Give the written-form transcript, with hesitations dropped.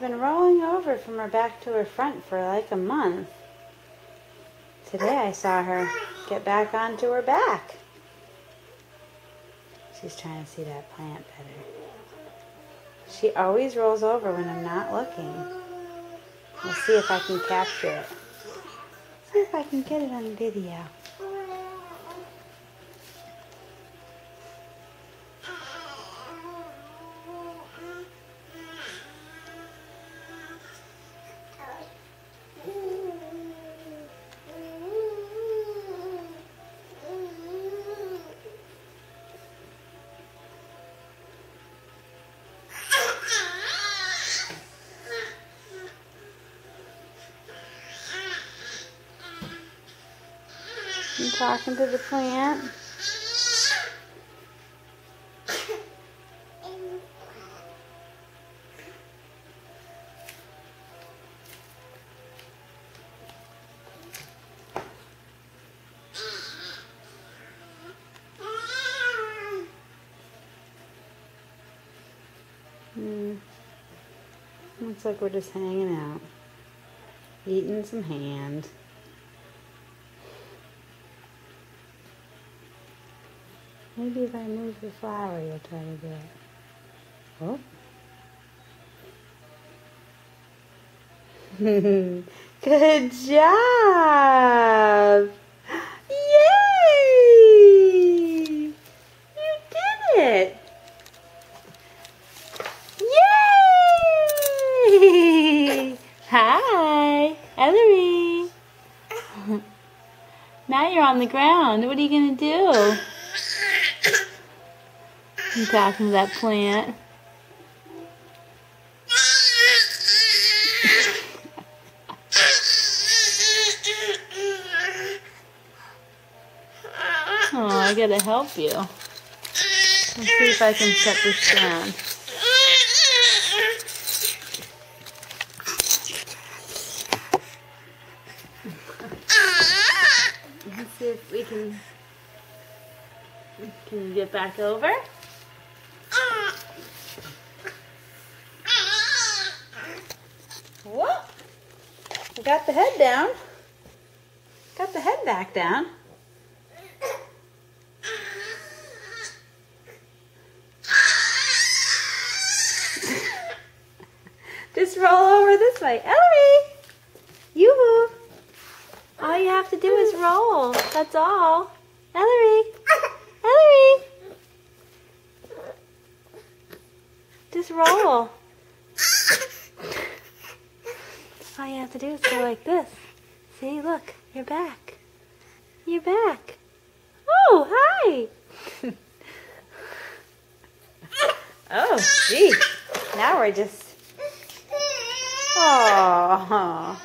been rolling over from her back to her front for like a month. Today I saw her get back onto her back. She's trying to see that plant better. She always rolls over when I'm not looking. We'll see if I can capture it. See if I can get it on video. You talking to the plant? Looks like we're just hanging out, eating some hand. Maybe if I move the flower, you'll try to get it. Oh. Good job! Yay! You did it! Yay! Hi, Ellery. Now you're on the ground. What are you going to do? I'm talking to that plant. Oh, I gotta help you. Let's see if I can set this down. Let's see if we can you get back over? Whoa! I got the head down. Got the head back down. Just roll over this way. Ellery! Yoo-hoo! All you have to do is roll. That's all. Ellery! Ellery! Just roll. All you have to do is go like this. See, look, you're back. You're back. Oh, hi! Oh, gee. Now we're just... Oh.